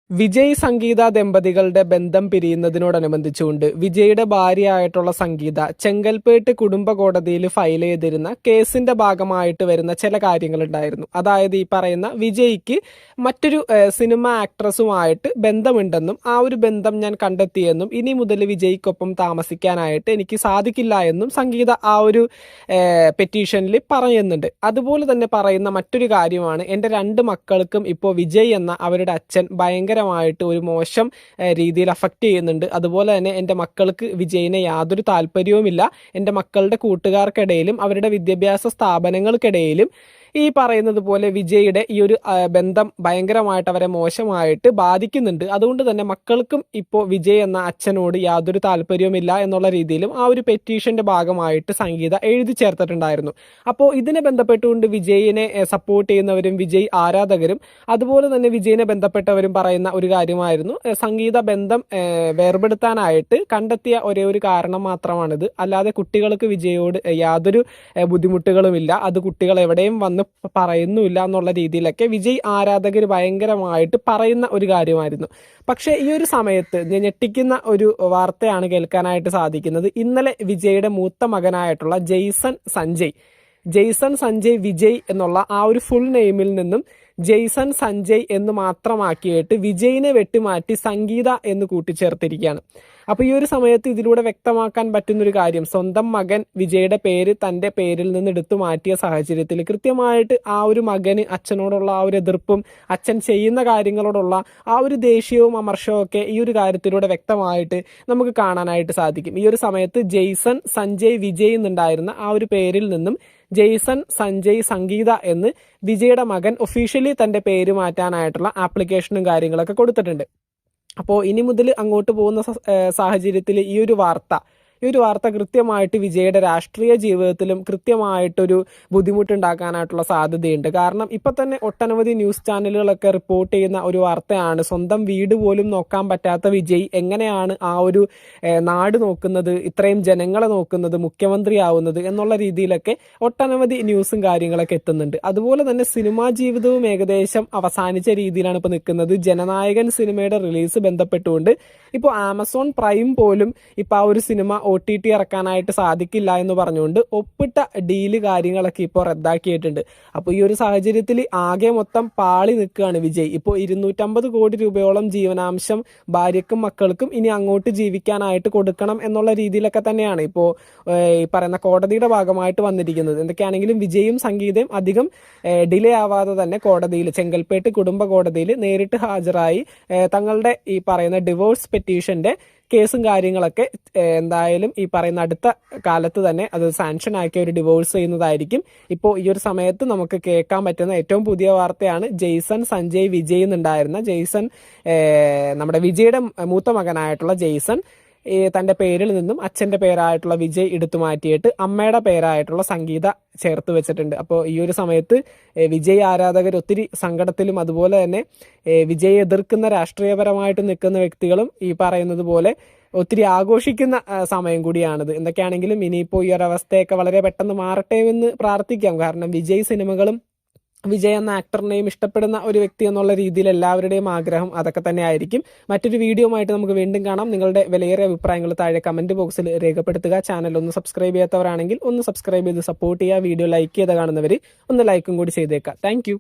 വിജയ് സംഗീത ദമ്പതികളുടെ ബന്ധം പിരിയുന്നതിനോടനുബന്ധിച്ചുകൊണ്ട് വിജയുടെ ഭാര്യയായിട്ടുള്ള സംഗീത ചെങ്കൽപ്പേട്ട് കുടുംബ കോടതിയിൽ ഫയൽ ചെയ്തിരുന്ന കേസിന്റെ ഭാഗമായിട്ട് വരുന്ന ചില കാര്യങ്ങളുണ്ടായിരുന്നു. അതായത് ഈ പറയുന്ന വിജയ്ക്ക് മറ്റൊരു സിനിമ ആക്ട്രസുമായിട്ട് ബന്ധമുണ്ടെന്നും ആ ഒരു ബന്ധം ഞാൻ കണ്ടെത്തിയെന്നും ഇനി മുതൽ വിജയ്ക്കൊപ്പം താമസിക്കാനായിട്ട് എനിക്ക് സാധിക്കില്ല എന്നും സംഗീത ആ ഒരു പെറ്റീഷനിൽ പറയുന്നുണ്ട്. അതുപോലെ തന്നെ പറയുന്ന മറ്റൊരു കാര്യമാണ്, എൻ്റെ 2 മക്കൾക്കും ഇപ്പോൾ വിജയ് എന്ന അവരുടെ അച്ഛൻ ഭയങ്കരമായിട്ട് ഒരു മോശം രീതിയിൽ അഫക്റ്റ് ചെയ്യുന്നുണ്ട്. അതുപോലെ തന്നെ എൻ്റെ മക്കൾക്ക് വിജയിനെ യാതൊരു താല്പര്യവുമില്ല. എൻ്റെ മക്കളുടെ കൂട്ടുകാർക്കിടയിലും അവരുടെ വിദ്യാഭ്യാസ സ്ഥാപനങ്ങൾക്കിടയിലും ഈ പറയുന്നത് പോലെ വിജയുടെ ഈ ഒരു ബന്ധം ഭയങ്കരമായിട്ട് അവരെ മോശമായിട്ട് ബാധിക്കുന്നുണ്ട്. അതുകൊണ്ട് തന്നെ മക്കൾക്കും ഇപ്പോൾ വിജയ് എന്ന അച്ഛനോട് യാതൊരു താല്പര്യവുമില്ല എന്നുള്ള രീതിയിലും ആ ഒരു പെറ്റീഷന്റെ ഭാഗമായിട്ട് സംഗീത എഴുതി ചേർത്തിട്ടുണ്ടായിരുന്നു. അപ്പോൾ ഇതിനെ ബന്ധപ്പെട്ടുകൊണ്ട് വിജയിനെ സപ്പോർട്ട് ചെയ്യുന്നവരും വിജയ് ആരാധകരും അതുപോലെ തന്നെ വിജയിനെ ബന്ധപ്പെട്ടവരും പറയുന്ന ഒരു കാര്യമായിരുന്നു, സംഗീത ബന്ധം വേർപെടുത്താനായിട്ട് കണ്ടെത്തിയ ഒരേ ഒരു കാരണം മാത്രമാണിത്. അല്ലാതെ കുട്ടികൾക്ക് വിജയോട് യാതൊരു ബുദ്ധിമുട്ടുകളുമില്ല. അത് കുട്ടികൾ എവിടെയും വന്ന് പറയുന്നുമില്ല എന്നുള്ള രീതിയിലൊക്കെ വിജയ് ആരാധകർ ഭയങ്കരമായിട്ട് പറയുന്ന ഒരു കാര്യമായിരുന്നു. പക്ഷേ ഈ ഒരു സമയത്ത് ഞെട്ടിക്കുന്ന ഒരു വാർത്തയാണ് കേൾക്കാനായിട്ട് സാധിക്കുന്നത്. ഇന്നലെ വിജയുടെ മൂത്ത മകനായിട്ടുള്ള ജെയ്സൺ സഞ്ജയ് വിജയ് എന്നുള്ള ആ ഒരു ഫുൾ നെയിമിൽ നിന്നും ജെയ്സൺ സഞ്ജയ് എന്ന് മാത്രമാക്കിയിട്ട് വിജയിനെ വെട്ടിമാറ്റി സംഗീത എന്ന് കൂട്ടിച്ചേർത്തിരിക്കുകയാണ്. അപ്പോൾ ഈ ഒരു സമയത്ത് ഇതിലൂടെ വ്യക്തമാക്കാൻ പറ്റുന്നൊരു കാര്യം, സ്വന്തം മകൻ വിജയുടെ പേര് തൻ്റെ പേരിൽ നിന്ന് എടുത്തു മാറ്റിയ സാഹചര്യത്തിൽ കൃത്യമായിട്ട് ആ ഒരു മകന് അച്ഛനോടുള്ള ആ ഒരു എതിർപ്പും അച്ഛൻ ചെയ്യുന്ന കാര്യങ്ങളോടുള്ള ആ ഒരു ദേഷ്യവും അമർഷവും ഒക്കെ ഈ ഒരു കാര്യത്തിലൂടെ വ്യക്തമായിട്ട് നമുക്ക് കാണാനായിട്ട് സാധിക്കും. ഈ ഒരു സമയത്ത് ജെയ്സൺ സഞ്ജയ് വിജയ് എന്നുണ്ടായിരുന്ന ആ ഒരു പേരിൽ നിന്നും ജെയ്സൺ സഞ്ജയ് സംഗീത എന്ന് വിജയുടെ മകൻ ഒഫീഷ്യലി തൻ്റെ പേര് മാറ്റാനായിട്ടുള്ള ആപ്ലിക്കേഷനും കാര്യങ്ങളൊക്കെ കൊടുത്തിട്ടുണ്ട്. അപ്പോൾ ഇനി മുതൽ അങ്ങോട്ട് പോകുന്ന സാഹചര്യത്തിൽ ഈ ഒരു വാർത്ത കൃത്യമായിട്ട് വിജയുടെ രാഷ്ട്രീയ ജീവിതത്തിലും കൃത്യമായിട്ടൊരു ബുദ്ധിമുട്ടുണ്ടാക്കാനായിട്ടുള്ള സാധ്യതയുണ്ട്. കാരണം ഇപ്പം തന്നെ ഒട്ടനവധി ന്യൂസ് ചാനലുകളൊക്കെ റിപ്പോർട്ട് ചെയ്യുന്ന ഒരു വാർത്തയാണ്, സ്വന്തം വീട് പോലും നോക്കാൻ പറ്റാത്ത വിജയ് എങ്ങനെയാണ് ആ ഒരു നാട് നോക്കുന്നത്, ഇത്രയും ജനങ്ങളെ നോക്കുന്നത്, മുഖ്യമന്ത്രിയാവുന്നത് എന്നുള്ള രീതിയിലൊക്കെ ഒട്ടനവധി ന്യൂസും കാര്യങ്ങളൊക്കെ എത്തുന്നുണ്ട്. അതുപോലെ തന്നെ സിനിമാ ജീവിതവും ഏകദേശം അവസാനിച്ച രീതിയിലാണ് ഇപ്പോൾ നിൽക്കുന്നത്. ജനനായകൻ സിനിമയുടെ റിലീസ് ബന്ധപ്പെട്ടുകൊണ്ട് ഇപ്പോൾ ആമസോൺ പ്രൈം പോലും ഇപ്പോൾ ആ ഒരു സിനിമ OTT ഇറക്കാനായിട്ട് സാധിക്കില്ല എന്ന് പറഞ്ഞുകൊണ്ട് ഒപ്പിട്ട ഡീല് കാര്യങ്ങളൊക്കെ ഇപ്പോൾ റദ്ദാക്കിയിട്ടുണ്ട്. അപ്പോൾ ഈ ഒരു സാഹചര്യത്തിൽ ആകെ മൊത്തം പാളി നിൽക്കുകയാണ് വിജയ്. ഇപ്പോൾ 250 കോടി രൂപയോളം ജീവനാംശം ഭാര്യക്കും മക്കൾക്കും ഇനി അങ്ങോട്ട് ജീവിക്കാനായിട്ട് കൊടുക്കണം എന്നുള്ള രീതിയിലൊക്കെ തന്നെയാണ് ഇപ്പോൾ ഈ പറയുന്ന കോടതിയുടെ ഭാഗമായിട്ട് വന്നിരിക്കുന്നത്. എന്തൊക്കെയാണെങ്കിലും വിജയും സംഗീതയും അധികം ഡിലേ ആവാതെ തന്നെ കോടതിയിൽ, ചെങ്കൽപ്പേട്ട് കുടുംബ കോടതിയിൽ നേരിട്ട് ഹാജരായി തങ്ങളുടെ ഈ പറയുന്ന ഡിവോഴ്സ് പെറ്റീഷന്റെ കേസും കാര്യങ്ങളൊക്കെ എന്തായാലും ഈ പറയുന്ന അടുത്ത കാലത്ത് തന്നെ അത് സാങ്ഷൻ ആക്കി ഒരു ഡിവോഴ്സ് ചെയ്യുന്നതായിരിക്കും. ഇപ്പോൾ ഈ ഒരു സമയത്ത് നമുക്ക് കേൾക്കാൻ പറ്റുന്ന ഏറ്റവും പുതിയ വാർത്തയാണ്, ജെയ്സൺ സഞ്ജയ് വിജയ് എന്നുണ്ടായിരുന്ന ജെയ്സൺ, നമ്മുടെ വിജയുടെ മൂത്ത മകനായിട്ടുള്ള ജെയ്സൺ തൻ്റെ പേരിൽ നിന്നും അച്ഛൻ്റെ പേരായിട്ടുള്ള വിജയ് എടുത്തു മാറ്റിയിട്ട് അമ്മയുടെ പേരായിട്ടുള്ള സംഗീത ചേർത്ത് വെച്ചിട്ടുണ്ട്. അപ്പോൾ ഈ ഒരു സമയത്ത് വിജയ് ആരാധകർ ഒത്തിരി സങ്കടത്തിലും അതുപോലെ തന്നെ വിജയ് എതിർക്കുന്ന രാഷ്ട്രീയപരമായിട്ട് നിൽക്കുന്ന വ്യക്തികളും ഈ പറയുന്നത് പോലെ ഒത്തിരി ആഘോഷിക്കുന്ന സമയം കൂടിയാണിത്. എന്തൊക്കെയാണെങ്കിലും ഇനിയിപ്പോൾ ഈ ഒരു അവസ്ഥയൊക്കെ വളരെ പെട്ടെന്ന് മാറട്ടെ എന്ന് പ്രാർത്ഥിക്കാം. കാരണം വിജയ് സിനിമകളും വിജയ് എന്ന ആക്ടറിനെയും ഇഷ്ടപ്പെടുന്ന ഒരു വ്യക്തി എന്നുള്ള രീതിയിൽ എല്ലാവരുടെയും ആഗ്രഹം അതൊക്കെ തന്നെ ആയിരിക്കും. മറ്റൊരു വീഡിയോ ആയിട്ട് നമുക്ക് വീണ്ടും കാണാം. നിങ്ങളുടെ വിലയേറിയ അഭിപ്രായങ്ങൾ താഴെ കമന്റ് ബോക്സിൽ രേഖപ്പെടുത്തുക. ചാനൽ ഒന്ന് സബ്സ്ക്രൈബ് ചെയ്യാത്തവരാണെങ്കിൽ ഒന്ന് സബ്സ്ക്രൈബ് ചെയ്ത് സപ്പോർട്ട് ചെയ്യുക. വീഡിയോ ലൈക്ക് ചെയ്ത് കാണുന്നവർ ഒന്ന് ലൈക്കും കൂടി ചെയ്തേക്കാം. താങ്ക്